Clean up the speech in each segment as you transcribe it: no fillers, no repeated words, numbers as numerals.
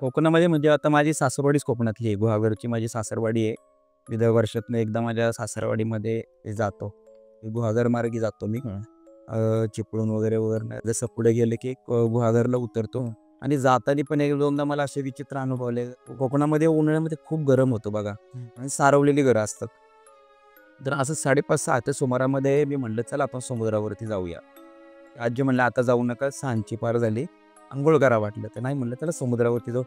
कोकणामध्ये म्हणजे आता माझी सासरवाडीच कोकणातली आहे. गुहागरची माझी सासरवाडी आहे. मी दर वर्षातून एकदा माझ्या सासरवाडीमध्ये जातो. गुहागर मार्गी जातो मी. हं. चिपळूण वगैरे जसं पुढे गेलं की गुहागरला उतरतो हं. आणि जाताना पण एक दोनदा मला असे विचित्र अनुभव आले. कोकणामध्ये उन्हाळ्यामध्ये खूप गरम होतो बघा हं. आणि सारवलेली घरं असतात. तर असं 5:30-6 च्या सुमारामध्ये मी म्हटलं, "चला आपण समुद्रावरती जाऊया." आजी म्हणलं, "आता जाऊ नका, सांजची पार झाली. अंघोळ करा वाटलं." तर नाही म्हणलं, "चला समुद्रावरती जाऊ."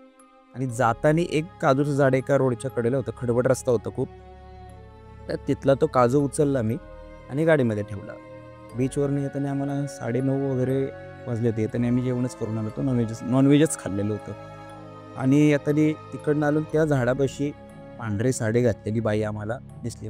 आणि जाताना एक काजूचं झाड एका रोडच्या कडेला होतं. खडबड रस्ता होता खूप. तर तिथला तो काजू उचलला मी आणि गाडीमध्ये ठेवला. बीचवरून येताना आम्हाला 9:30 वगैरे वाजले होते. येताना आम्ही जेवणच करून आलो होतो. नॉनव्हेजच खाल्लेलं होतं. आणि येताना तिकडनं आलो त्या झाडापाशी पांढरी साडी घातलेली बाई आम्हाला दिसली.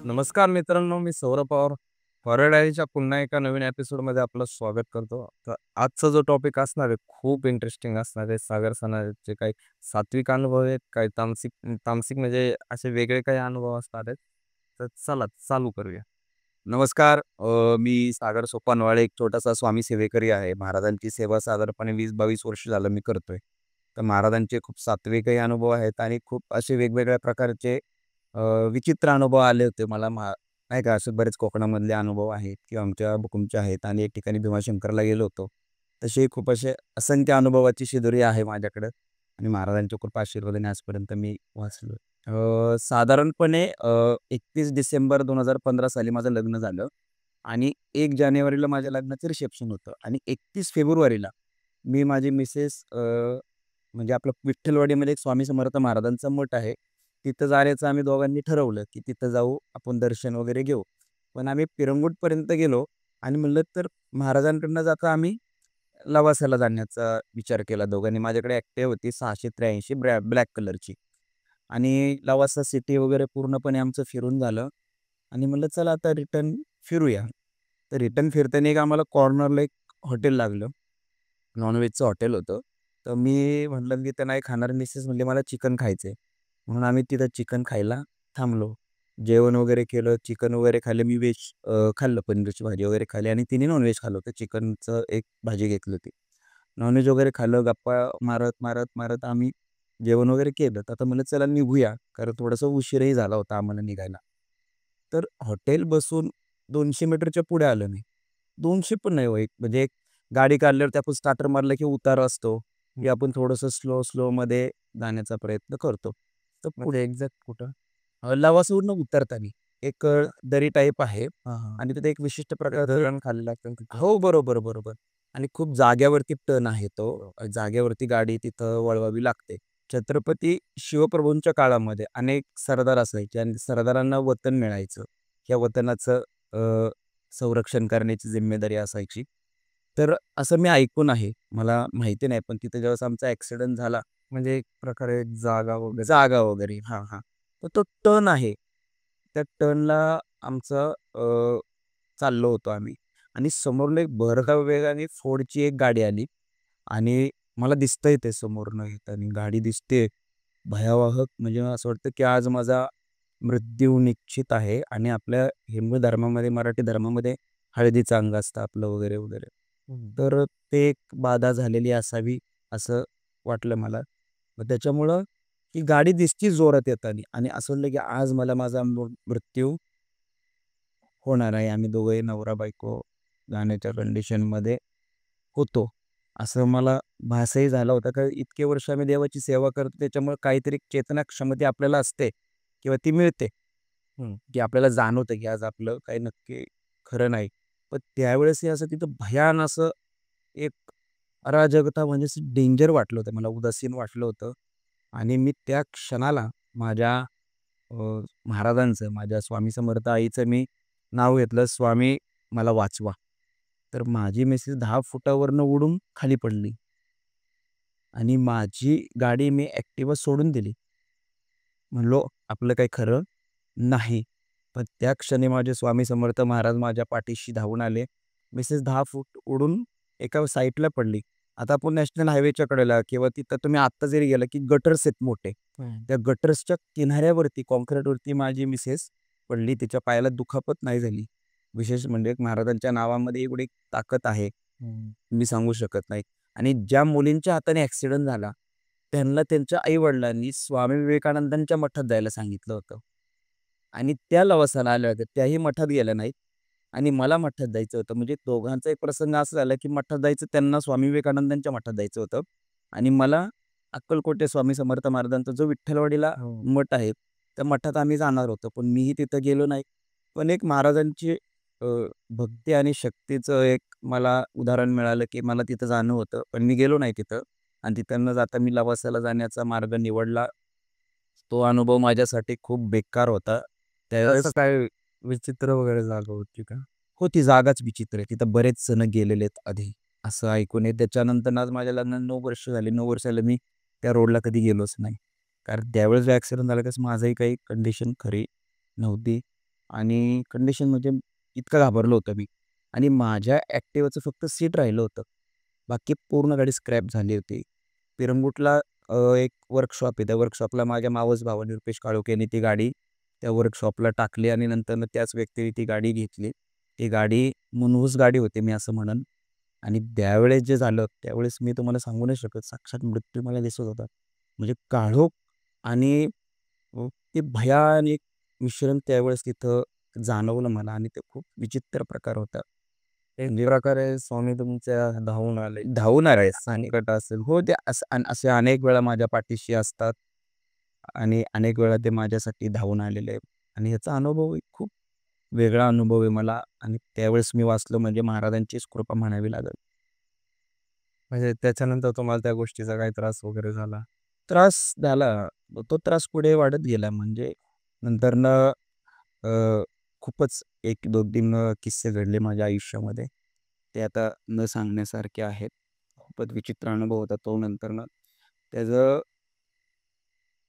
नमस्कार मित्रांनो, मी सौरभ पवार. हॉरर डायरीच्या पुन्हा एका नवीन एपिसोडमध्ये आपलं स्वागत करतो. तर आजचा जो टॉपिक असणार आहे खूप इंटरेस्टिंग असणार आहे. सागर सणाचे काही सात्विक अनुभव आहेत, काही तामसिक तामसिक म्हणजे असे वेगळे काही अनुभव असणार आहेत. तर चला चालू करूया. नमस्कार, मी सागर सोपानवाळे, एक छोटासा स्वामी सेवेकरी आहे. महाराजांची सेवा साधारणपणे 20-22 वर्ष झालं मी करतोय. तर महाराजांचे खूप सात्विकही अनुभव आहेत आणि खूप असे वेगवेगळ्या प्रकारचे विचित्र अनुभव आले होते मला. नाही का, असे बरेच कोकणामधले अनुभव आहेत किंवा आमच्या भूकंपचे आहेत आणि एक ठिकाणी भीमाशंकरला गेलो होतो. तसे खूप असे असंख्य अनुभवाची शिदोरी आहे माझ्याकडं आणि महाराजांच्या कृपा आशीर्वादाने आजपर्यंत मी वाचलो. साधारणपणे 31 डिसेंबर 2015 साली माझं लग्न झालं आणि 1 जानेवारीला माझ्या लग्नाचं रिसेप्शन होतं आणि 31 फेब्रुवारीला मी माझी मिसेस म्हणजे आपलं विठ्ठलवाडीमध्ये एक स्वामी समर्थ महाराजांचा मठ आहे. तिथं जाण्याचं आम्ही दोघांनी ठरवलं, की तिथं जाऊ, आपण दर्शन वगैरे घेऊ. पण आम्ही पिरंगुटपर्यंत गेलो आणि म्हणलं तर महाराजांकडनं जाता आम्ही लवासाला जाण्याचा विचार केला दोघांनी. माझ्याकडे ॲक्टिवा होती 683 ब्लॅक कलरची आणि लवासा सिटी वगैरे पूर्णपणे आमचं फिरून झालं आणि म्हणलं चला आता रिटर्न फिरूया. तर रिटर्न फिरताना एक आम्हाला कॉर्नरला एक हॉटेल लागलं. नॉनव्हेजचं हॉटेल होतं. तर मी म्हटलं, "मी तर नाही खाणार." मिसेस म्हणली, "मला चिकन खायचं." म्हणून आम्ही तिथं चिकन खायला थांबलो. जेवण वगैरे केलं, चिकन वगैरे खाल्लं. मी खाल्लं, पनीरची भाजी वगैरे खाल्ली आणि तिने नॉनव्हेज खाल्लं होतं. चिकनचं एक भाजी घेतली होती. नॉनव्हेज वगैरे खाल्लं, गप्पा मारत आम्ही जेवण वगैरे केलं. तर आता म्हणलं चला निघूया, कारण थोडासा उशीरही झाला होता आम्हाला निघायला. तर हॉटेल बसून 200 मीटरच्या पुढे आलं नाही. 200 पण नाही हो, एक म्हणजे एक गाडी काढल्यावरती आपण स्टार्टर मारलं की उतार असतो, की आपण थोडंसं स्लोमध्ये जाण्याचा प्रयत्न करतो. तर पुढे एक्झॅक्ट कुठं लवासावरून उतरताना एक दरी टाईप आहे हां, हां. आणि तिथे एक विशिष्ट प्रकारचं धरण खाली लागतं तिथं. हो, बरोबर. आणि खूप जाग्यावरती टर्न आहे तो. बरोबर. जागेवरती गाडी तिथं वळवावी लागते. छत्रपती शिवप्रभूंच्या काळामध्ये अनेक सरदार असायचे आणि सरदारांना वतन मिळायचं. या वतनाचं संरक्षण करण्याची जिम्मेदारी असायची. तर असं मी ऐकून आहे. मला माहिती नाही, पण तिथे ज्यावेळेस आमचा ॲक्सिडेंट झाला म्हणजे एक प्रकारे जागा वगैरे. जागा वगैरे हां. तर तो टर्न आहे. त्या टर्नला आमचं चाललो होतो आम्ही आणि समोरून एक भरधाव वेगाने फोर्डची एक गाडी आली आणि मला दिसतंय ते समोरनं येताना गाडी दिसते. भयावह म्हणजे असं वाटतं, की आज माझा मृत्यू निश्चित आहे आणि आपल्या हिंदू धर्मामध्ये, मराठी धर्मामध्ये हळदीचं अंग असतं आपलं वगैरे. हं. तर ते एक बाधा झालेली असावी असं वाटलं मला. मग त्याच्यामुळं ही गाडी दिसती जोरात येताना आणि असं वाटलं, की आज मला माझा मृत्यू होणार आहे. आम्ही दोघंही नवरा-बायको जाण्याच्या कंडिशनमध्ये होतो. असं मला भासही झाला होता, कारण इतके वर्ष आम्ही देवाची सेवा करतो त्याच्यामुळे काहीतरी चेतना क्षमता आपल्याला असते किंवा ती मिळते, हं. की आपल्याला जाणवतं, की आज आपलं काही नक्की खरं नाही. पण त्यावेळेसही असं तिथं भयान असं एक अराजकता म्हणजे असं डेंजर वाटलं होतं मला, उदासीन वाटलं होतं. आणि मी त्या क्षणाला माझ्या अ, महाराजांचं, माझ्या स्वामी समर्थ आईचं मी नाव घेतलं, "स्वामी मला वाचवा." तर माझी मिसेस 10 फुटावरनं उडून खाली पडली आणि माझी गाडी मी ॲक्टिवा सोडून दिली. म्हणलो आपलं काही खरं नाही. पण त्या क्षणी माझे स्वामी समर्थ महाराज माझ्या पाठीशी धावून आले. मिसेस 10 फूट उडून एका साईडला पडली. आता आपण नॅशनल हायवेच्या कडेला किंवा तिथं तुम्ही आत्ता जरी गेला, की गटर्स आहेत मोठे. त्या गटर्सच्या किनाऱ्यावरती कॉन्क्रीटवरती माझी मिसेस पडली. तिच्या पायाला दुखापत नाही झाली. विशेष म्हणजे महाराजांच्या नावामध्ये एवढी ताकद आहे, मी सांगू शकत नाही. आणि ज्या मुलींच्या हाताने ॲक्सिडेंट झाला, त्यांना त्यांच्या आई-वडिलांनी स्वामी विवेकानंदांच्या मठात जायला सांगितलं होतं. आणि त्या लवासाला आल्या होत्या. त्याही मठात गेल्या नाहीत आणि मला मठात जायचं होतं. म्हणजे दोघांचा एक प्रसंग असा झाला, की मठात जायचं त्यांना स्वामी विवेकानंदांच्या मठात जायचं होतं आणि मला अक्कलकोटे स्वामी समर्थ महाराजांचा जो विठ्ठलवाडीला मठ आहे, त्या मठात आम्ही जाणार होतो. पण मीही तिथं गेलो नाही. पण एक महाराजांची अ, भक्ती आणि शक्तीचं एक मला उदाहरण मिळालं, की मला तिथं जाणं होतं. पण मी गेलो नाही तिथं आणि तिथं न जाता मी लवासाला जाण्याचा मार्ग निवडला. तो अनुभव माझ्यासाठी खूप बेकार होता. असं त्यावेळेस काय विचित्र वगैरे जागा होती का? हो, ती जागाच विचित्र आहे. तिथं बरेच जण गेलेले आहेत आधी, असं ऐकून आहे. त्याच्यानंतर आज माझ्या लग्नाला 9 वर्ष झाली. 9 वर्ष झालं मी त्या रोडला कधी गेलोच नाही. कारण त्यावेळेस जो ॲक्सिडेंट झाला त्यावेळेस माझंही काही कंडिशन खरी नव्हती आणि कंडिशन म्हणजे इतकं घाबरलो होतो मी आणि माझ्या ॲक्टिवाचं फक्त सीट राहिलं होतं. बाकी पूर्ण गाडी स्क्रॅप झाली होती. पिरंगुटला एक वर्कशॉप आहे. त्या वर्कशॉपला माझ्या मावस भावाने रुपेश काळोख यांनी ती गाडी त्या वर्कशॉपला टाकली आणि नंतरनं त्याच व्यक्तीने ती गाडी घेतली. ती गाडी मुनहूस गाडी होती मी असं म्हणेन आणि त्यावेळेस जे झालं, त्यावेळेस मी तुम्हाला सांगू नाही शकत. साक्षात मृत्यू मला दिसत होता. म्हणजे काळोख आणि ते भयानक मिश्रण त्यावेळेस तिथं जाणवलं मला आणि ते खूप विचित्र प्रकार होता. एक म्हणजे प्रकारे स्वामी तुमच्या धावून आले. धावून आहे आणि संकट असेल. हो, ते असे अनेक वेळा माझ्या पाठीशी असतात आणि अनेक वेळा ते माझ्यासाठी धावून आलेले आहे आणि ह्याचा अनुभव एक खूप वेगळा अनुभव आहे मला आणि त्यावेळेस मी वाचलो म्हणजे महाराजांचीच कृपा म्हणावी लागेल. म्हणजे त्याच्यानंतर तुम्हाला त्या गोष्टीचा काही त्रास वगैरे झाला? त्रास झाला. तो त्रास पुढे वाढत गेला म्हणजे नंतरनं अ, खूपच 1-2-3 किस्से घडले माझ्या आयुष्यामध्ये. ते आता न सांगण्यासारखे आहेत. खूपच विचित्र अनुभव होता तो नंतरनं. त्याचं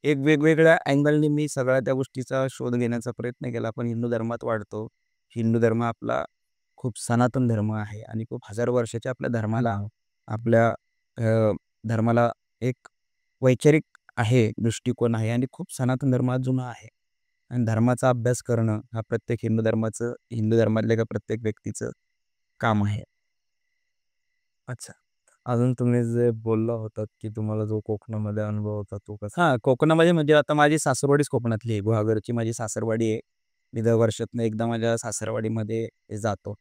एक वेगवेगळ्या अँगलने मी सगळ्या त्या गोष्टीचा शोध घेण्याचा प्रयत्न केला. पण हिंदू धर्मात वाढतो. हिंदू धर्म आपला खूप सनातन धर्म आहे आणि खूप हजार वर्षाच्या आपल्या धर्माला, आपल्या अ, धर्माला एक वैचारिक आहे, दृष्टिकोन आहे आणि खूप सनातन धर्म हा जुना आहे. आणि धर्माचा अभ्यास करणं हा प्रत्येक हिंदू धर्मातल्या एका प्रत्येक व्यक्तीचं काम आहे. अच्छा. अजून तुम्ही जे बोलला होतात, की तुम्हाला जो कोकणामध्ये अनुभव होता तो कसा? हां, कोकणामध्ये म्हणजे आता माझी सासरवाडीच कोकणातली आहे. गुहागरची माझी सासरवाडी आहे. मी दर वर्षातनं एकदा माझ्या सासरवाडीमध्ये जातो.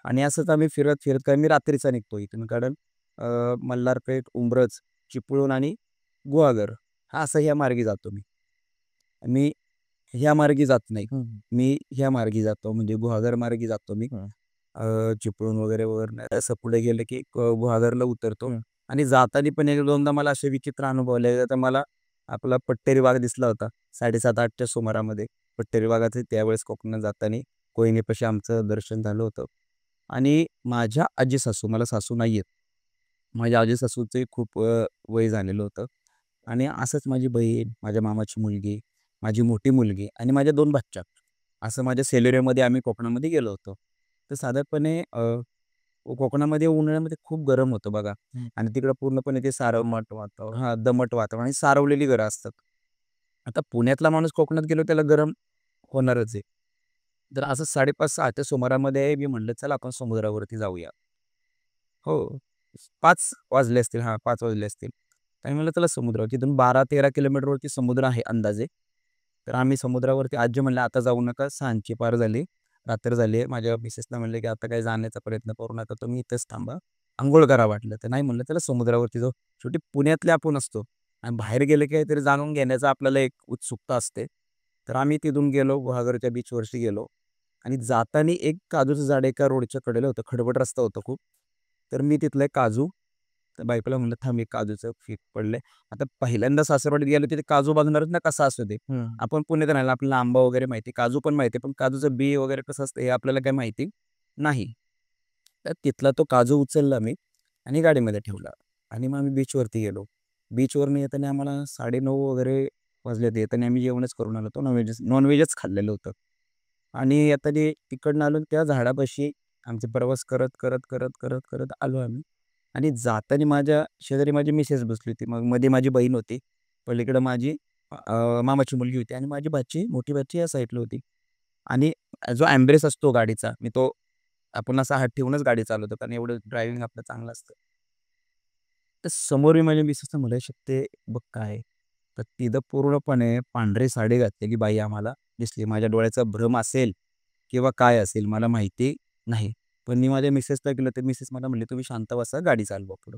आणि असंच आम्ही फिरत-फिरत कारण मी रात्रीचा निघतो इथून कारण मल्हारपेठ, उंब्रज, चिपळूण आणि गुहागर हा असं ह्या मार्गी जातो मी. मी ह्या मार्गी जात नाही. हं, मी ह्या मार्गी जातो म्हणजे गुहागर मार्गी जातो मी. हं, चिपळूण वगैरेवरनं असं पुढे गेलं की गुहागरला उतरतो हं. आणि जाताना पण एक दोनदा मला असे विचित्र अनुभव आले. तर मला आपला पट्टेरी वाघ दिसला होता 7:30-8च्या सुमारामध्ये. पट्टेरी वाघाचे त्यावेळेस कोकणात जाताना कोयनेपाशी आमचं दर्शन झालं होतं. आणि माझ्या आजी-सासू, मला सासू नाही आहेत. माझ्या आजी-सासूचे खूप वय झालेलं होतं आणि असंच माझी बहीण, माझ्या मामाची मुलगी, माझी मोठी मुलगी आणि माझ्या 2 बच्चा. असं माझ्या सेल्युरियामध्ये आम्ही कोकणामध्ये गेलो होतो. तर साधारणपणे कोकणामध्ये उन्हाळ्यामध्ये खूप गरम होतं बघा हं. आणि तिकडं पूर्णपणे ते दमट वातावरण. दमट वातावरण आणि सारवलेली घरं असतात. आता पुण्यातला माणूस कोकणात गेलो त्याला गरम होणारच आहे. तर असं 5:30-6च्या सुमारामध्ये मी म्हटलं, "चला आपण समुद्रावरती जाऊया." हो. 5 वाजले असतील. हां, 5 वाजले असतील. तर आम्ही म्हणलं चला समुद्रावर. तिथून 12-13 किलोमीटरवरती समुद्र आहे अंदाजे. तर आम्ही समुद्रावरती आजी म्हणल्या, "आता जाऊ नका. 6ची पार झाली. रात्र झाली आहे." माझ्या मिसेसला म्हणले, की "आता काही जाण्याचा प्रयत्न करू नका. तुम्ही इथंच थांबा. अंघोळ करा वाटलं." तर नाही म्हणलं, "चला समुद्रावरती जाऊ." शेवटी पुण्यातले आपण असतो आणि बाहेर गेलं की काहीतरी जाणून घेण्याचा आपल्याला एक उत्सुकता असते. तर आम्ही तिथून गेलो, गुहागरच्या बीचवरती गेलो आणि जाताना एक काजूचं झाड एका रोडच्या कडेला होतं. खडबड रस्ता होता खूप. तर मी तिथलं एक काजू तर बायकोला म्हणलं, "थांब एक काजूचं पीक पडलंय." आता पहिल्यांदा सासरवाडीत गेलो तिथे काजू बघणारच ना कसा असू दे. आपण पुण्यात राहिलो आपल्याला आंबा वगैरे माहिती, काजू पण माहिती पण काजूचं बी वगैरे कसं असतं हे आपल्याला काही माहिती नाही. तर तिथला तो काजू उचलला मी आणि गाडीमध्ये ठेवला आणि मग आम्ही बीचवरती गेलो. बीचवरून येताना आम्हाला 9:30 वगैरे वाजले होते. येताना आम्ही जेवणच करून आलो होतो. नॉनव्हेजच खाल्लेलं होतं. आणि येताना तिकडनं आलो त्या झाडापाशी आमचा प्रवास करत, करत, करत, करत, करत आलो आम्ही आणि जाताना माझ्या शेजारी माझी मिसेस बसली होती. मग मध्ये माझी बहीण होती. पलीकडं माझी मामाची मुलगी होती आणि माझी भाची, मोठी भाची या साईडला होती. आणि जो एम्ब्रेस असतो गाडीचा, मी तो आपण असा हात ठेवूनच गाडी चालवतो कारण एवढं ड्रायव्हिंग आपलं चांगलं असतं. तर समोर मी माझ्या मिसेसला म्हणलं, "शकते बघ काय?" तर तिथं पूर्णपणे पांढरी साडी घातलेली बाई आम्हाला दिसली. माझ्या डोळ्याचा भ्रम असेल किंवा काय असेल मला माहिती नाही. पण मी माझ्या मिसेसला केलं, तर मिसेस मला म्हणली, "तुम्ही शांत बसा, गाडी चालवा पुढं."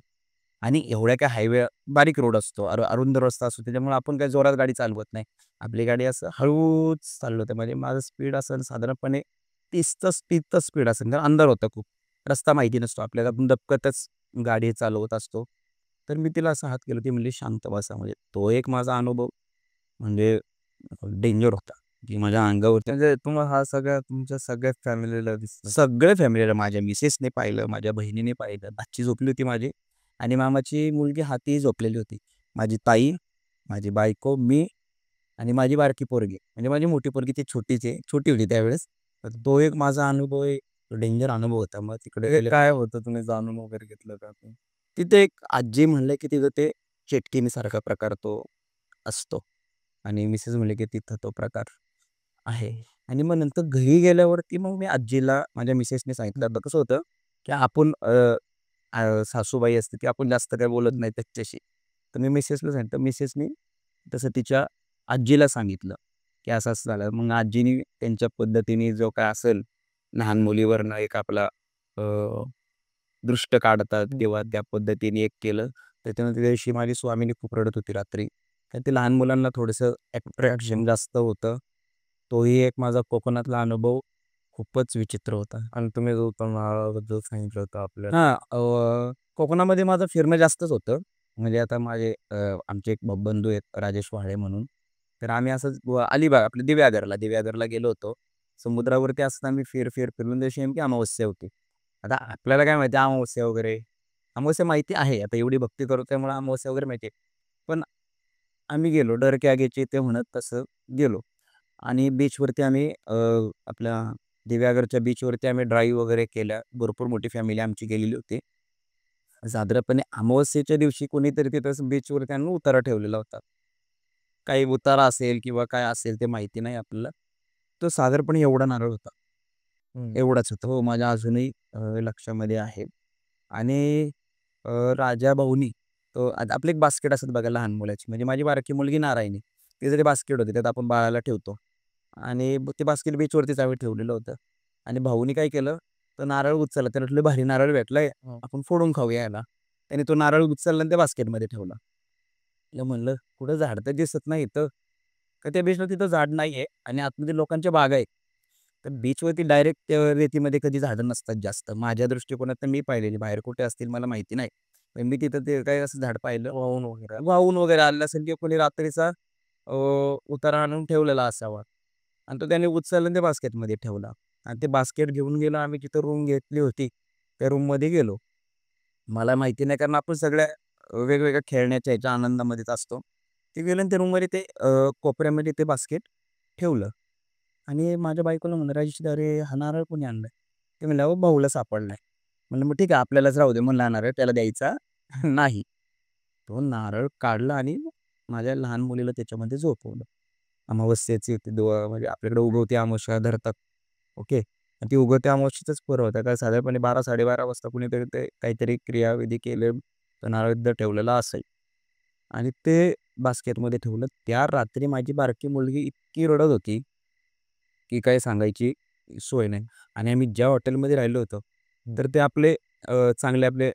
आणि एवढ्या काय हायवे बारीक रोड असतो, अरुंद रस्ता असतो, त्याच्यामुळे आपण काही जोरात गाडी चालवत नाही. आपली गाडी असं हळूच चाललं होतं. म्हणजे माझं स्पीड असेल साधारणपणे 30चं स्पीड असेल. कारण अंधार होता खूप. रस्ता माहिती नसतो आपल्याला. आपण दबकतच गाडी चालवत असतो. तर मी तिला असा हात केला, ती म्हणली, "शांत बसा." म्हणजे तो एक माझा अनुभव म्हणजे डेंजर होता, की माझ्या अंगावरती म्हणजे तुम्हाला हा सगळ्या तुमच्या सगळ्या फॅमिलीला दिसलं. सगळ्या फॅमिलीला माझ्या मिसेसने पाहिलं, माझ्या बहिणीने पाहिलं, भाची झोपली होती माझी आणि मामाची मुलगी हाती झोपलेली होती. माझी ताई, माझी बायको, मी आणि माझी बारकी पोरगी. म्हणजे माझी मोठी पोरगी ती छोटी होती त्यावेळेस. तर तो एक माझा अनुभव आहे, डेंजर अनुभव होता. मग तिकडे हे गेले काय होतं तुम्ही जाणून वगैरे घेतलं का ते? तिथे एक आजी म्हणले, की तिथं ते चेटकीनीसारखा प्रकार तो असतो आणि मिसेस म्हणले, की तिथं तो प्रकार आहे. आणि मग नंतर घरी गेल्यावरती मग मी आजीला माझ्या मिसेसने सांगितलं. आता कसं होतं, की आपण सासूबाई असते, की आपण जास्त काही बोलत नाही त्याच्याशी. तर मी मिसेसला सांगितलं. मिसेसनी तसं तिच्या आजीला सांगितलं, की असं-असं झालं. मग आजीनी त्यांच्या पद्धतीने जो काय असेल, लहान मुलीवरनं एक आपला अ, दृष्ट काढतात किंवा त्या पद्धतीने एक केलं. त्याच्यानंतर त्या दिवशी माझी स्वामीनी खूप रडत होती रात्री. कारण ते लहान मुलांना थोडंसं अट्रॅक्शन जास्त होतं. तोही एक माझा कोकणातला अनुभव खूपच विचित्र होता. आणि तुम्ही जो पण नारळाबद्दल सांगितलं होतं आपल्याला. हां, कोकणामध्ये माझं फिरणं जास्तच होतं. म्हणजे आता माझे आमचे एक बंधू आहेत राजेश वाळे म्हणून. तर आम्ही असंच अलिबाग आपलं दिव्यागरला गेलो होतो. समुद्रावरती असताना आम्ही फिरून दिवशी नेमकी अमावस्या होती. आता आपल्याला काय माहिती अमावस्या वगैरे. अमावस्या माहिती आहे. आता एवढी भक्ती करतो त्यामुळे अमावस्या वगैरे माहिती आहे. पण आम्ही गेलो डर के आगेचे ते म्हणत तसं गेलो आणि बीचवरती आम्ही आपल्या दिव्यागरच्या बीचवरती आम्ही ड्राईव्ह वगैरे केल्या. भरपूर मोठी फॅमिली आमची गेलेली होती. साधारणपणे अमावस्येच्या दिवशी कोणीतरी तिथं बीचवर त्यांनी उतारा ठेवलेला होता. काही उतारा असेल किंवा काय असेल ते माहिती नाही आपल्याला. तो साधारणपणे एवढा नारळ होता. हं. एवढाच होता. हो, माझ्या अजूनही लक्षामध्ये आहे. आणि राजा भाऊनी तो आता आपलं एक बास्केट असतं बघा लहान मुलाची. म्हणजे माझी बारकी मुलगी नारायणी. ती जरी बास्केट होती त्यात आपण बाळाला ठेवतो. आणि ते बास्केट बीचवरतीच आम्ही ठेवलेलं होतं. आणि भाऊनी काय केलं, तर नारळ उचलला. त्याला वाटलं भारी नारळ भेटलाय, हं. आपण फोडून खाऊया याला. त्याने तो नारळ उचलला आणि त्या बास्केटमध्ये ठेवला. तिला म्हणलं, "कुठं झाड तर दिसत नाही इथं." तर त्या बीचला तिथं झाड नाहीये आणि आतमध्ये लोकांच्या बागा आहेत. तर बीचवरती डायरेक्ट रेतीमध्ये कधी झाडं नसतात जास्त. माझ्या दृष्टिकोनातनं मी पाहिलेली. बाहेर कुठे असतील मला माहिती नाही. पण मी तिथं ते काही असं झाड पाहिलं. वाहून वगैरे. वाहून वगैरे आलं असेल किंवा कोणी रात्रीचा अ, उतारा आणून ठेवलेला असावा आणि तो त्याने उचलला आणि ते बास्केटमध्ये ठेवला आणि ते बास्केट घेऊन गेलो आम्ही जिथं रूम घेतली होती, त्या रूममध्ये गेलो. मला माहिती नाही कारण आपण सगळ्या वेगवेगळ्या खेळण्याच्या ह्याच्या आनंदामध्येच असतो. ते गेलो आणि त्या रूममध्ये ते कोपऱ्यामध्ये ते बास्केट ठेवलं आणि माझ्या बायकोला म्हणलं, "राजेश्री अरे हा नारळ कोणी आणलाय?" ते म्हणले, "अहो भाऊला सापडलाय." म्हणलं, "मग ठीक आहे आपल्यालाच राहू दे." म्हणलं, "हा नारळ त्याला द्यायचा नाही." तो नारळ काढला आणि माझ्या लहान मुलीला त्याच्यामध्ये झोपवलं. अमावस्येची ती म्हणजे आपल्याकडे उगवती अमावस्या धरतात. ओके. आणि ती उगवत्या अमावस्येचाच पर्व होता. काय साधारणपणे 12-12:30 वाजता कुणीतरी ते काहीतरी क्रियाविधी केले, तर नारळ तिथं ठेवलेला असेल. आणि ते बास्केटमध्ये ठेवलं. त्या रात्री माझी बारकी मुलगी इतकी रडत होती, की काही सांगायची सोय नाही. आणि आम्ही ज्या हॉटेलमध्ये राहिलो होतो, तर ते आपले आपले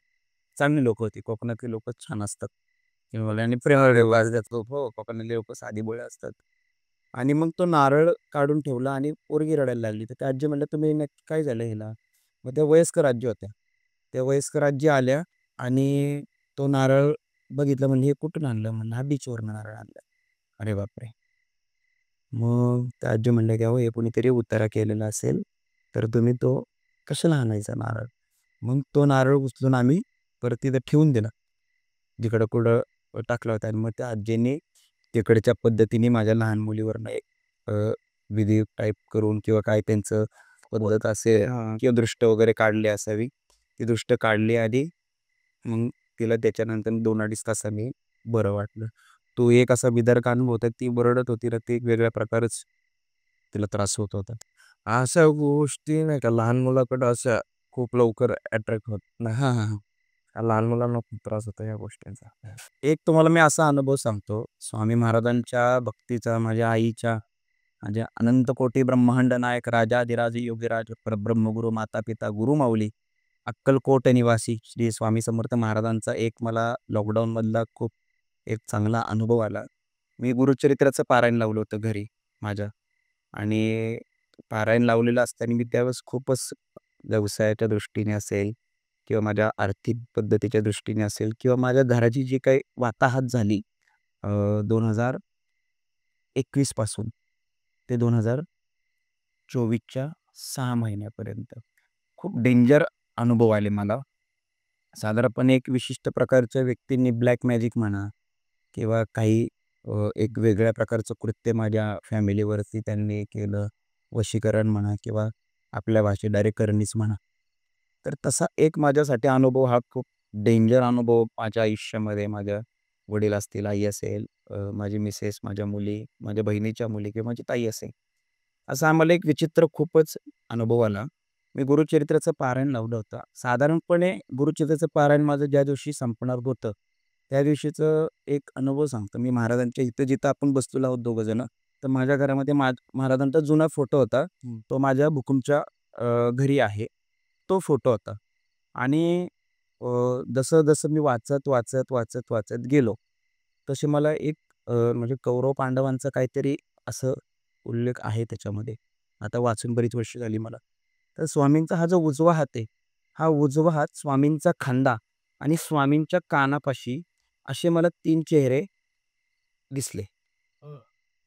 चांगली लोकं होती. कोकणातली लोकं छान असतात. आणि प्रेमळ व्यवहार देतो. हो, कोकणातली लोकं साधीभोळे असतात. आणि मग तो नारळ काढून ठेवला आणि पोरगी रडायला लागली. तर त्या आजी म्हणल्या, "तुम्ही नक्की काय झालं हिला?" मग त्या वयस्कर आजी होत्या. त्या वयस्कर आजी आल्या आणि तो नारळ बघितलं, म्हणलं हे कुठून आणलं? म्हणलं हा बीचवरनं नारळ आणला. अरे बापरे! मग त्या आजी म्हणल्या, की "अहो हे कोणीतरी उतारा केलेला असेल, तर तुम्ही तो कशाला आणायचा नारळ?" मग तो नारळ उचलून आम्ही परत तिथं ठेवून दिला. जिकडं कुठं टाकला होता आणि मग त्या आजींनी तिकडच्या पद्धतीने माझ्या लहान मुलीवरनं एक विधी टाईप करून किंवा काय त्यांचं पद्धत असेल किंवा दृष्ट वगैरे काढली असावी. ती दृष्ट काढली आणि मग तिला त्याच्यानंतर 2-2.5 तासांनी बरं वाटलं. तो एक असा विदारक अनुभव होता. ती ओरडत होती ना, ते एक वेगळ्या प्रकारच तिला त्रास होत होता. अशा गोष्टी नाही का लहान मुलाकडं अशा खूप लवकर अट्रॅक्ट होत नाही. हां, हां, हां. लहान मुलांना खूप त्रास होतो या गोष्टींचा. एक तुम्हाला मी असा अनुभव सांगतो. स्वामी महाराजांच्या भक्तीचा माझ्या आईच्या, माझ्या अनंत कोटी ब्रह्मांड नायक राजाधिराज योगीराज परब्रह्म गुरु माता पिता गुरु माऊली अक्कलकोट निवासी श्री स्वामी समर्थ महाराजांचा एक मला लॉकडाऊनमधला खूप एक चांगला अनुभव आला. मी गुरुचरित्राचं पारायण लावलं होतं घरी माझ्या आणि पारायण लावलेलं असताना मी त्यावेळेस खूपच व्यवसायाच्या दृष्टीने असेल किंवा माझ्या आर्थिक पद्धतीच्या दृष्टीने असेल किंवा माझ्या घराची जी काही वाताहत झाली 2021 पासून ते 2024च्या 6 महिन्यापर्यंत खूप डेंजर अनुभव आले मला. साधारणपणे एक विशिष्ट प्रकारच्या व्यक्तींनी ब्लॅक मॅजिक म्हणा किंवा काही एक वेगळ्या प्रकारचं कृत्य माझ्या फॅमिलीवरती त्यांनी केलं. वशीकरण म्हणा किंवा आपल्या भाषेत डायरेक्ट करणीच म्हणा. तर तसा एक माझ्यासाठी अनुभव हा खूप डेंजर अनुभव माझ्या आयुष्यामध्ये माझ्या वडील असतील, आई असेल, माझी मिसेस, माझ्या मुली, माझ्या बहिणीच्या मुली किंवा माझी ताई असेल. असा आम्हाला एक विचित्र खूपच अनुभव आला. मी गुरुचरित्राचं पारायण लावलं होतं. साधारणपणे गुरुचरित्राचं पारायण माझं ज्या दिवशी संपणार होतं, त्या दिवशीचं एक अनुभव सांगतो. मी महाराजांच्या इथं जिथं आपण बसलेलो आहोत दोघंजणं, तर माझ्या घरामध्ये महाराजांचा जुना फोटो होता. तो माझ्या भूकुमच्या घरी आहे. तो फोटो होता आणि जसं-जसं मी वाचत गेलो, तसे मला एक म्हणजे कौरव-पांडवांचा काहीतरी असं उल्लेख आहे त्याच्यामध्ये. आता वाचून बरीच वर्ष झाली मला. तर स्वामींचा हा जो उजवा हात आहे, हा उजवा हात स्वामींचा खांदा आणि स्वामींच्या कानापाशी असे मला 3 चेहरे दिसले.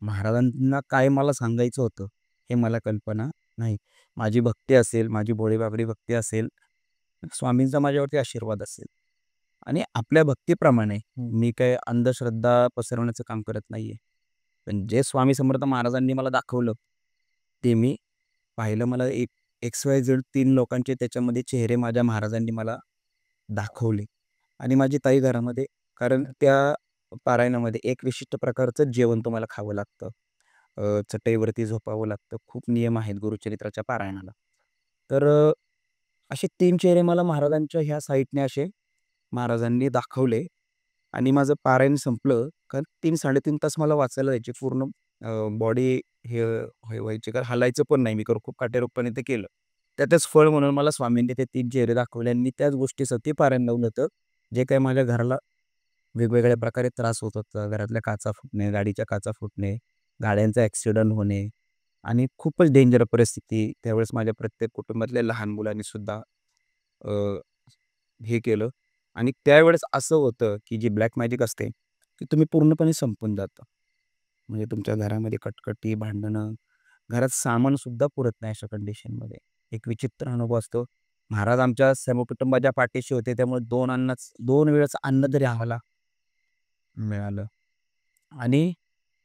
महाराजांना काय मला सांगायचं होतं, हे मला कल्पना नाही. माझी भक्ती असेल, माझी भोळीभाकडी भक्ती असेल, स्वामींचा माझ्यावरती आशीर्वाद असेल आणि आपल्या भक्तीप्रमाणे मी काही अंधश्रद्धा पसरवण्याचं काम करत नाहीये. पण जे स्वामी समर्थ महाराजांनी मला दाखवलं, ते मी पाहिलं. मला एक XYZ 3 लोकांचे त्याच्यामध्ये चेहरे माझ्या महाराजांनी मला दाखवले आणि माझी ताई घरामध्ये कारण त्या पारायणामध्ये एक विशिष्ट प्रकारचं जेवण तुम्हाला खावं लागतं. चटईवरती झोपावं लागतं. खूप नियम आहेत गुरुचरित्राच्या पारायणाला. तर असे 3 चेहरे मला महाराजांच्या ह्या साईडने असे महाराजांनी दाखवले आणि माझं पारायण संपलं. कारण 3-3.5 तास मला वाचायला जायचे. पूर्ण बॉडी हे व्हायची कारण हलायचं पण नाही मी कारण खूप काटेकोरपणे ते केलं. त्यातच फळ म्हणून मला स्वामींनी ते 3 चेहरे दाखवले आणि मी त्याच गोष्टीसाठी पारायण लावलं होतं. जे काही माझ्या घराला वेगवेगळ्या प्रकारे त्रास होत होता. घरातल्या काचा फुटणे, गाडीच्या काचा फुटणे, गाड्यांचा ॲक्सिडेंट होणे आणि खूपच डेंजर परिस्थिती. त्यावेळेस माझ्या प्रत्येक कुटुंबातल्या लहान मुलांनी सुद्धा अ, हे केलं आणि त्यावेळेस असं होतं, की जी ब्लॅक मॅजिक असते, ती तुम्ही पूर्णपणे संपून जातं. म्हणजे तुमच्या घरामध्ये कटकटी, भांडणं, घरात सामानसुद्धा पुरत नाही अशा कंडिशनमध्ये. एक विचित्र अनुभव असतो. महाराज आमच्या सर्व कुटुंबाच्या पाठीशी होते. त्यामुळे 2 वेळचं अन्न तरी आम्हाला मिळालं आणि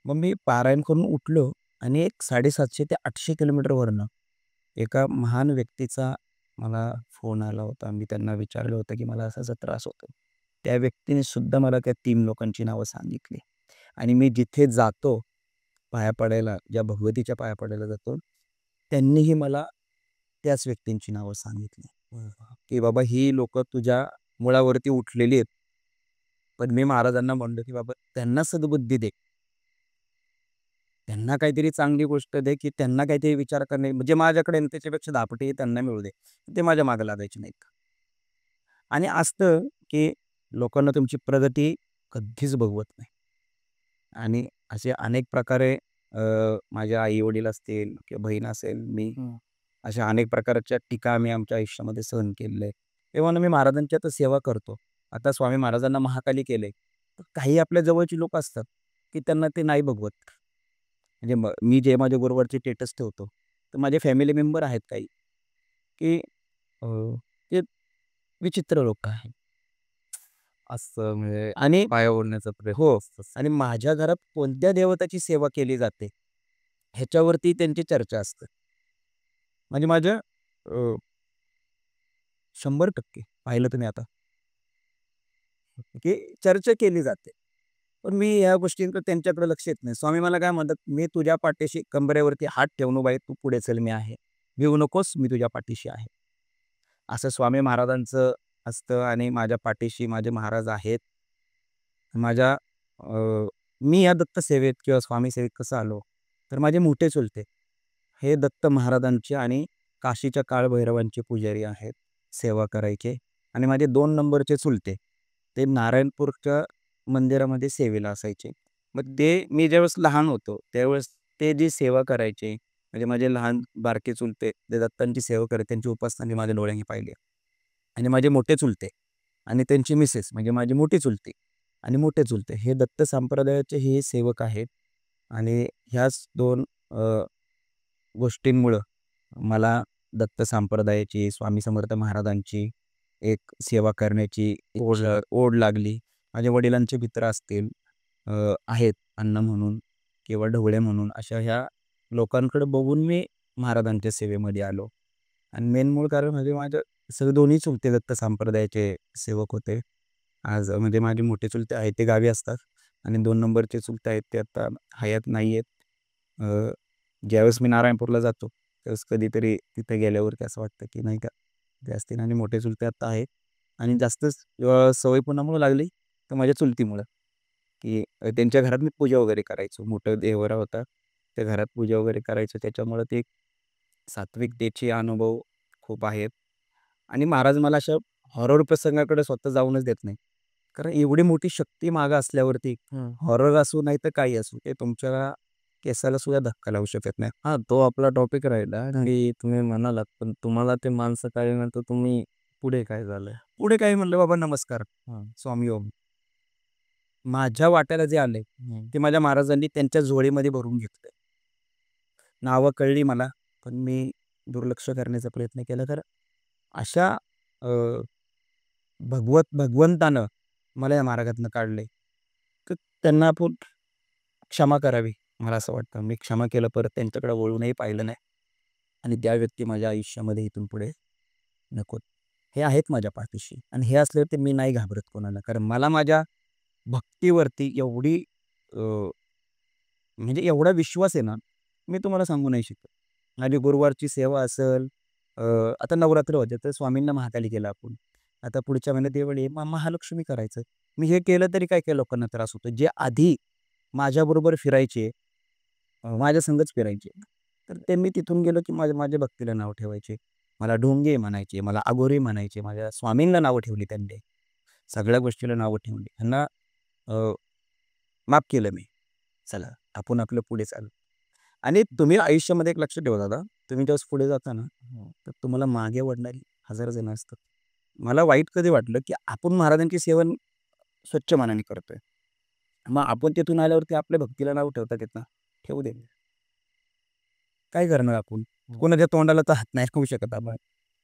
मग मी पारायण करून उठलो आणि एक 750 ते 800 किलोमीटरवरनं एका महान व्यक्तीचा मला फोन आला होता. मी त्यांना विचारलं होतं, की मला असा-असा त्रास होतो. त्या व्यक्तीने सुद्धा मला त्या 3 लोकांची नावं सांगितली आणि मी जिथे जातो पाया पडायला, ज्या भगवतीच्या पाया पडायला जातो, त्यांनीही मला त्याच व्यक्तींची नावं सांगितली, की बाबा ही लोकं तुझ्या मुळावरती उठलेली आहेत. पण मी महाराजांना म्हणलो, की बाबा त्यांना सद्बुद्धी दे. त्यांना काहीतरी चांगली गोष्ट दे, की त्यांना काहीतरी विचार करणे म्हणजे माझ्याकडे आहे ना त्याच्यापेक्षा 10 पटी त्यांना मिळू दे. ते माझ्या मागे लागायचे नाहीत. आणि असतं, की लोकांना तुमची प्रगती कधीच बघवत नाही. आणि असे अनेक प्रकारे माझे आई-वडील असतील किंवा बहीण असेल, मी अशा अनेक प्रकारच्या टीका आम्ही आमच्या आयुष्यामध्ये सहन केलेल्या आहेत. तेव्हा ना मी महाराजांची आता सेवा करतो. आता स्वामी महाराजांना महाकाली केले. तर काही आपल्या जवळची लोक असतात, की त्यांना ते नाही बघवत. म्हणजे मी जे माझ्या गुरुवारचे स्टेटस ठेवतो, तर माझे फॅमिली मेंबर आहेत काही, की अ, ते विचित्र लोकं आहेत. असं म्हणजे आणि पाया ओढण्याचा प्रयत्न हो. असतो. आणि माझ्या घरात कोणत्या देवताची सेवा केली जाते, ह्याच्यावरती त्यांची चर्चा असते. म्हणजे माझ्या अ, 100% पाहिलं तुम्ही आता, की चर्चा केली जाते. पण मी ह्या गोष्टींकडे त्यांच्याकडे लक्ष येत नाही. स्वामी मला काय म्हणतात, "मी तुझ्या पाठीशी कंबरेवरती हात ठेवून बाई, तू पुढे चल, मी आहे. भिवू नकोस, मी तुझ्या पाठीशी आहे." असं स्वामी महाराजांचं असतं आणि माझ्या पाठीशी माझे महाराज आहेत. माझ्या मी या दत्त सेवेत किंवा स्वामी सेवेत कसं आलो, तर माझे मोठे चुलते हे दत्त महाराजांचे आणि काशीच्या काळभैरवांचे पुजारी आहेत, सेवा करायचे. आणि माझे 2 नंबरचे चुलते, ते नारायणपूरच्या मंदिरामध्ये सेवेला असायचे. मग ते मी ज्यावेळेस लहान होतो, त्यावेळेस ते जी सेवा करायचे, म्हणजे माझे लहान बारके चुलते, ते दत्तांची सेवा करत त्यांची उपासना मी माझ्या डोळ्यांनी पाहिली. आणि माझे मोठे चुलते आणि त्यांची मिसेस म्हणजे माझी मोठी चुलती आणि मोठे चुलते हे दत्त संप्रदायाचे हे सेवक आहेत. आणि ह्याच 2 गोष्टींमुळं मला दत्त संप्रदायाची, स्वामी समर्थ महाराजांची एक सेवा करण्याची ओढ लागली. माझ्या वडिलांचे मित्र असतील, आहेत अण्णा म्हणून किंवा ढवळे म्हणून, अशा ह्या लोकांकडे बघून मी महाराजांच्या सेवेमध्ये आलो. आणि मेन मूळ कारण म्हणजे माझ्या सगळे दोन्ही चुलते दत्त संप्रदायाचे सेवक होते. आज म्हणजे माझे मोठे चुलते आहेत ते गावी असतात आणि 2 नंबरचे चुलते आहेत ते आता हयात नाही आहेत. अ, ज्यावेळेस मी नारायणपूरला जातो, त्यावेळेस कधीतरी तिथे गेल्यावरती असं वाटतं, की नाही का ते असतील. आणि मोठे चुलते आता आहेत. आणि जास्तच सवय पुन्हा लागली, तर माझ्या चुलतीमुळं, की त्यांच्या घरात मी पूजा वगैरे करायचो. मोठं देव्हारा होता. त्या घरात पूजा वगैरे करायचो. त्याच्यामुळं ते सात्विकतेचे अनुभव खूप आहेत. आणि महाराज मला अशा हॉरर प्रसंगाकडे स्वतः जाऊनच देत नाही. कारण एवढी मोठी शक्ती मागं असल्यावरती हं. हॉरर असू नाही तर काही असू, ते तुमच्या केसाला सुद्धा धक्का लावू शकत नाही. हां, तो आपला टॉपिक राहिला, की तुम्ही म्हणालात, पण तुम्हाला ते माणसं कळल्यानंतर तुम्ही पुढे काय झालं? पुढे काही म्हणलं, "बाबा नमस्कार, हां. स्वामी ओम." माझ्या वाट्याला जे आले, हं. ते माझ्या महाराजांनी त्यांच्या झोळीमध्ये भरून घेतलं. नावं कळली मला, पण मी दुर्लक्ष करण्याचा प्रयत्न केला. तर अशा अ, भगवंतानं मला या मार्गातनं काढले. तर त्यांना आपण क्षमा करावी, मला असं वाटतं. मी क्षमा केलं, परत त्यांच्याकडे वळूनही पाहिलं नाही. आणि त्या व्यक्ती माझ्या आयुष्यामध्ये इथून पुढे नकोत. हे आहेत माझ्या पाठीशी आणि हे असल्यावरती मी नाही घाबरत कोणाला. कारण मला माझ्या भक्तीवरती एवढी अ, म्हणजे एवढा विश्वास आहे ना, मी तुम्हाला सांगू नाही शकत. माझी गुरुवारची सेवा असेल, अ, आता नवरात्र होते, तर स्वामींना महाकाली केलं आपण. आता पुढच्या महिन्यात दिवाळी आहे, महालक्ष्मी करायचं. मी हे केलं तरी काही-काही लोकांना त्रास होतो. जे आधी माझ्याबरोबर फिरायचे, माझ्या संगच फिरायचे. तर ते मी तिथून गेलो, की माझ्या माझ्या भक्तीला नाव ठेवायचे. मला ढोंगे म्हणायचे, मला अघोरी म्हणायचे, माझ्या स्वामींना नावं ठेवली त्यांनी. सगळ्या गोष्टीला नावं ठेवली. ह्यांना अ, माफ केलं मी. चला, आपण आपलं पुढे चालू. आणि तुम्ही आयुष्यामध्ये एक लक्ष ठेवा दादा, तुम्ही ज्यावेळेस पुढे जाता ना, हं. तर तुम्हाला मागे ओढणारी हजारो जण असतात. मला वाईट कधी वाटलं, की आपण महाराजांची सेवन स्वच्छ मनाने करतोय. मग आपण तिथून आल्यावरती आपल्या भक्तीला नाव ठेवतात येत ना, ठेवू दे. काय करणार आपण? हं. कोणाच्या तोंडाला तर हात नाही लावू शकत आपण.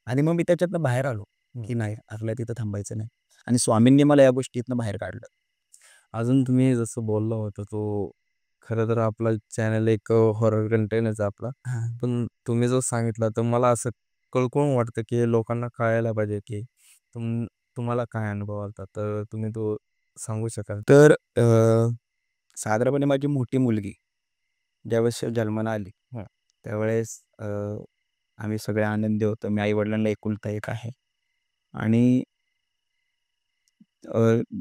आणि मग मी त्याच्यातनं बाहेर आलो, हं. की नाही आपल्याला तिथं थांबायचं नाही. आणि स्वामींनी मला या गोष्टीतनं बाहेर काढलं. अजून तुम्ही जसं बोलला होता, तो खरं तर आपला चॅनल एक हॉरर कंटेंटच आहे आपला. हां. पण तुम्ही जो सांगितला, तर मला असं कळकळून वाटतं, की हे लोकांना कळायला पाहिजे, की तुम्हाला काय अनुभव आलता? तर तुम्ही तो सांगू शकाल? तर साधारणपणे माझी मोठी मुलगी ज्यावेळेस जन्माला आली, हां. त्यावेळेस आम्ही सगळे आनंदी होतो. मी आई-वडिलांना एकुलता एक आहे. आणि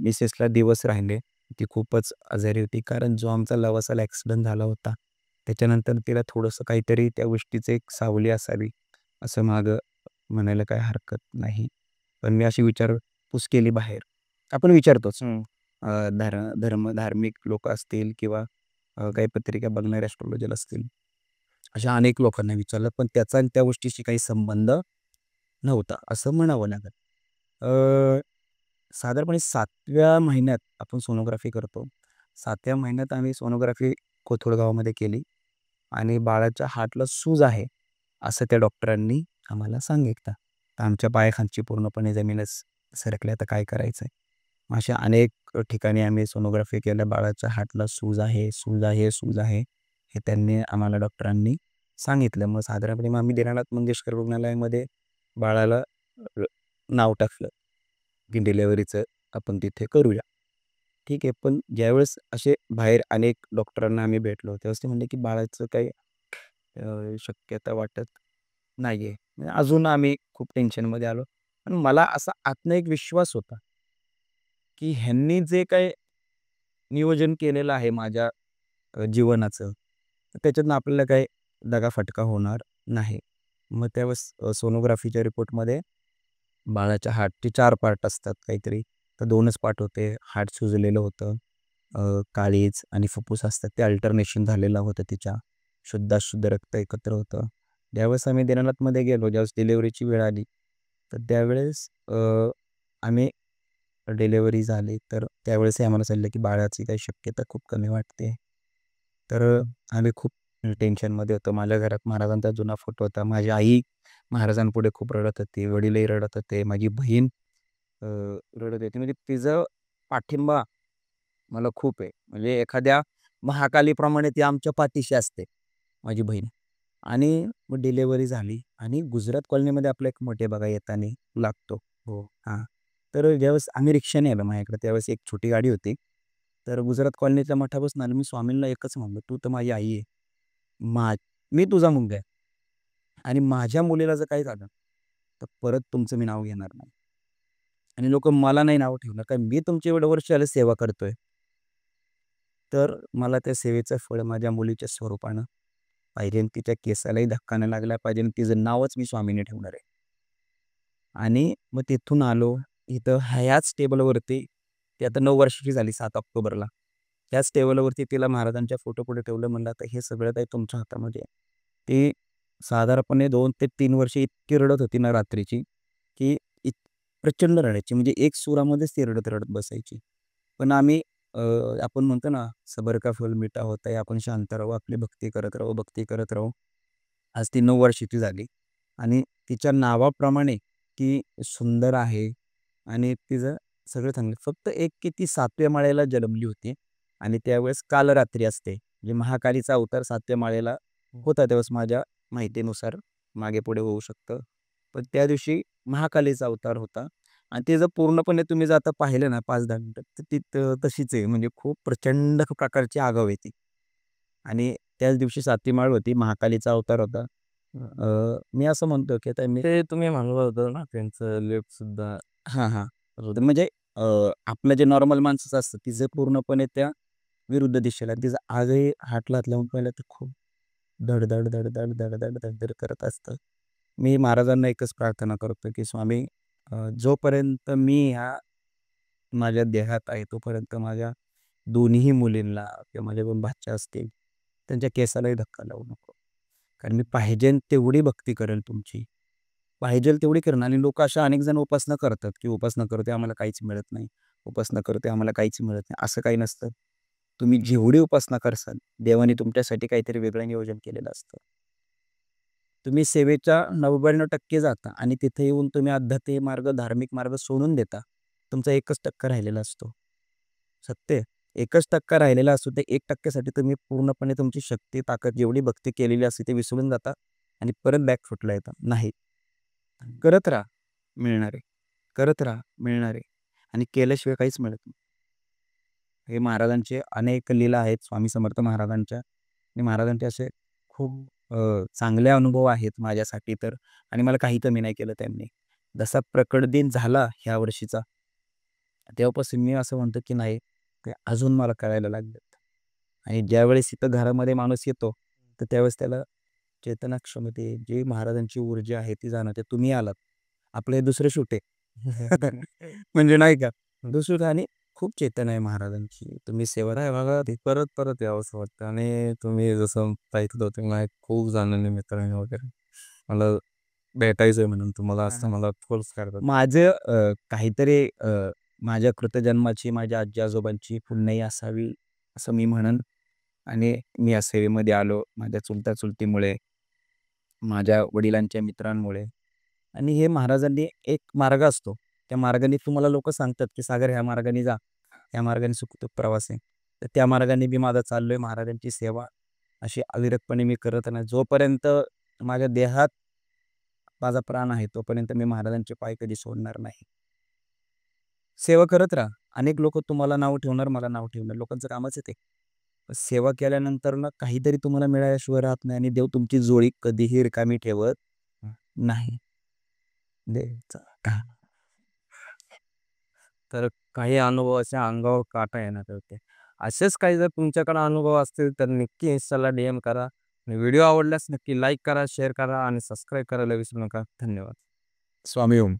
मिसेसला दिवस राहिले. ती खूपच आजारी होती. कारण जो आमचा लवासाला ॲक्सिडेंट झाला होता, त्याच्यानंतर तिला थोडंसं काहीतरी त्या गोष्टीचं एक सावली असावी, असं मागं म्हणायला काही हरकत नाही. पण मी अशी विचारपूस केली बाहेर. आपण विचारतोच. हं. धार्मिक लोकं असतील किंवा काही पत्रिका बघणारे ॲस्ट्रोलॉजर असतील. अशा अनेक लोकांना विचारलं, पण त्याचा आणि त्या गोष्टीशी काही संबंध नव्हता, असं म्हणावं लागेल. साधारणपणे 7व्या महिन्यात आपण सोनोग्राफी करतो. 7व्या महिन्यात आम्ही सोनोग्राफी कोथरूड केली आणि बाळाच्या हार्टला सूज आहे, असं त्या डॉक्टरांनी आम्हाला सांगितलं. तर आमच्या पायाखालची पूर्णपणे जमीनच सरकली. आता काय करायचंय? मग अशा अनेक ठिकाणी आम्ही सोनोग्राफी केल्या. बाळाच्या हार्टला सूज आहे, सूज आहे, सूज आहे, हे त्यांनी आम्हाला डॉक्टरांनी सांगितलं. मग साधारणपणे मग आम्ही दीनानाथ मंगेशकर रुग्णालयामध्ये बाळाला अ, नाव टाकलं, की डिलिव्हरीचं आपण तिथे करूया. ठीक आहे. पण ज्यावेळेस असे बाहेर अनेक डॉक्टरांना आम्ही भेटलो, त्यावेळेस ते म्हणले, की बाळाचं काही शक्यता वाटत नाहीये. म्हणजे अजून आम्ही खूप टेन्शनमध्ये आलो. पण मला असा आतनं एक विश्वास होता, की ह्यांनी जे काही नियोजन केलेलं आहे माझ्या जीवनाचं, तर त्याच्यातनं आपल्याला काही दगाफटका होणार नाही. मग त्यावेळेस सोनोग्राफीच्या रिपोर्टमध्ये बाळाच्या हार्टचे 4 पार्ट असतात काहीतरी, तर 2च पार्ट होते. हार्ट सुजलेलं होतं. काळीज आणि फुफ्फुस असतात ते अल्टरनेशन झालेलं होतं तिच्या. शुद्धाशुद्ध रक्त एकत्र होतं. ज्यावेळेस आम्ही दीनानाथमध्ये गेलो, ज्यावेळेस डिलिव्हरीची वेळ आली, तर त्यावेळेस आम्ही डिलिव्हरी झाली, तर त्यावेळेसही आम्हाला सांगितलं, की बाळाची काही शक्यता खूप कमी वाटते. तर आम्ही खूप टेन्शनमध्ये होतो. माझ्या घरात महाराजांचा जुना फोटो होता. माझी आई महाराजांपुढे खूप रडत होती. वडीलही रडत होते. माझी बहीण अ, रडत होती. म्हणजे तिचा पाठिंबा मला खूप आहे. म्हणजे एखाद्या महाकालीप्रमाणे ती आमच्या पाठीशी असते, माझी बहीण. आणि मग डिलिव्हरी झाली आणि गुजरात कॉलनीमध्ये आपलं एक मठ आहे बघा येताना लागतो. हो. हां. तर ज्यावेळेस आम्ही रिक्षाने आलो माझ्याकडे, त्यावेळेस एक छोटी गाडी होती. तर गुजरात कॉलनीच्या मठापासून आलो. मी स्वामींना एकच म्हणलो, "तू तर माझी आई आहे. मा मी तुझा मुलगा आहे आणि माझ्या मुलीला जर काही झालं, तर परत तुमचं मी नाव घेणार नाही आणि लोकं मला नाही नाव ठेवणार, कारण मी तुमची एवढं वर्ष झालं सेवा करतोय. तर मला त्या सेवेचं फळ माझ्या मुलीच्या स्वरूपानं पाहिजे आणि तिच्या केसालाही धक्का नाही लागला पाहिजे आणि तिचं नावच मी स्वामीने ठेवणार आहे." आणि मग तिथून आलो. इथं ह्याच टेबलवरती ती आता 9 वर्षाची झाली 7 ऑक्टोबरला. त्याच टेबलवरती तिला महाराजांच्या फोटोपुढे ठेवलं. म्हणलं, "आता हे सगळं काही तुमच्या हातामध्ये आहे." ती साधारणपणे 2 ते 3 वर्ष इतकी रडत होती ना रात्रीची, की इत प्रचंड रडायची. म्हणजे एक सुरामध्येच ती रडत-रडत बसायची. पण आम्ही अ, आपण म्हणतो ना, "सबर का फल मीठा होता है." आपण शांत राहू, आपली भक्ती करत राहू, भक्ती करत राहू. आज ती 9 वर्षाची झाली आणि तिच्या नावाप्रमाणे ती सुंदर आहे आणि तिचं सगळं चांगलं. फक्त एक की ती 7व्या माळेला जन्मली होती आणि त्यावेळेस कालरात्री असते. म्हणजे महाकालीचा अवतार 7व्या माळेला होता त्यावेळेस माझ्या माहितीनुसार. मागे-पुढे होऊ शकतं. पण त्या दिवशी महाकालीचा अवतार होता आणि ते जर पूर्णपणे तुम्ही जर आता पाहिलं ना 5-10 मिनिटं, तर ती तशीच आहे. म्हणजे खूप प्रचंड प्रकारची आगाऊ आहे ती. आणि त्याच दिवशी 7वी माळ होती. महाकालीचा अवतार होता. मी असं म्हणतो, की आता मी ते तुम्ही म्हणलं होतं ना, त्यांचं लिफ्टसुद्धा हां, हां. तर म्हणजे अ, आपलं जे नॉर्मल माणसाचं असतं, तिचं पूर्णपणे त्या विरुद्ध दिशेला तिचं आजही हातला हात लावून पाहिलं तर खूप धड-धड, धड-धड, धड-धड, धड-धड करत असतं. मी महाराजांना एकच प्रार्थना करतो, की स्वामी जोपर्यंत मी ह्या माझ्या देहात आहे, तोपर्यंत माझ्या दोन्हीही मुलींना किंवा माझ्या 2 भाच्या असतील, त्यांच्या केसालाही धक्का लावू नको. कारण मी पाहिजेन तेवढी भक्ती करेल तुमची. पाहिजेल तेवढी करेन आणि लोकं अशा अनेक जण उपासना करतात, की उपासना करतोय आम्हाला काहीच मिळत नाही. उपासना करतोय आम्हाला काहीच मिळत नाही. असं काही नसतं. तुम्ही जेवढी उपासना करसाल, देवाने तुमच्यासाठी काहीतरी वेगळं नियोजन केलेलं असतं. तुम्ही सेवेच्या 99% जाता आणि तिथे येऊन तुम्ही आध्यात्मिक मार्ग, धार्मिक मार्ग सोडून देता. तुमचा 1% राहिलेला असतो. सत्य आहे. 1% राहिलेला असतो. त्या 1% साठी तुम्ही पूर्णपणे तुमची शक्ती, ताकद, जेवढी भक्ती केलेली असते, ते विसरून जाता आणि परत बॅकफूटला येता. नाही. करत राहा, मिळणार आहे. करत राहा, मिळणार आहे आणि केल्याशिवाय काहीच मिळत नाही. हे महाराजांचे अनेक लीला आहेत स्वामी समर्थ महाराजांच्या आणि महाराजांचे असे खूप चांगले अनुभव आहेत माझ्यासाठी तर आणि मला काही कमी नाही केलं त्यांनी. जसा प्रकट दिन झाला ह्या वर्षीचा, तेव्हापासून मी असं म्हणतो की नाही, ते अजून मला कळायला लागलेत आणि ज्यावेळेस इथं घरामध्ये माणूस येतो, तर त्यावेळेस त्याला चेतनाक्षमते, जी महाराजांची ऊर्जा आहे ती जाणवते. तुम्ही आलात. आपलं हे दुसरं शूट आहे. म्हणजे नाही का? दुसरं आणि खूप चेतना आहे महाराजांची. तुम्ही सेवा नाही बघा, ते परत-परत यावंसं वाटतं आणि तुम्ही जसं सांगितलं होतं, माझे खूप जणांनी मित्रांनी वगैरे मला भेटायचंय म्हणून तुम्हाला हां, असं हां. मला फोर्स करतात. माझं काहीतरी माझ्या कृतजन्माची, माझ्या आजी-आजोबांची पुण्याई असावी असं मी म्हणेन. आणि मी या सेवेमध्ये आलो माझ्या चुलता-चुलतीमुळे, माझ्या वडिलांच्या मित्रांमुळे. आणि हे महाराजांनी एक मार्ग असतो. त्या मार्गाने तुम्हाला लोकं सांगतात, की "सागर ह्या मार्गाने जा. ह्या मार्गाने सुखरूप प्रवास आहे." तर त्या मार्गाने मी माझा चाललोय. महाराजांची सेवा अशी अविरतपणे मी करत नाही. जोपर्यंत माझ्या देहात माझा प्राण आहे, तोपर्यंत मी महाराजांचे पाय कधी सोडणार नाही. सेवा करत राहा. अनेक लोकं तुम्हाला नाव ठेवणार, मला नाव ठेवणार. लोकांचं कामच आहे ते. सेवा केल्यानंतर ना काहीतरी तुम्हाला मिळाल्याशिवाय राहत नाही आणि देव तुमची झोळी कधीही रिकामी ठेवत नाही. देवचा का तर काही अनुभवाच्या अंगावर काटा येणार होते. असेच काही जर तुमच्याकडे अनुभव असतील तर नक्की Instaला DM करा. आणि व्हिडिओ आवडल्यास नक्की लाईक करा, शेअर करा आणि सबस्क्राईब करायला विसरू नका. धन्यवाद. स्वामी ओम.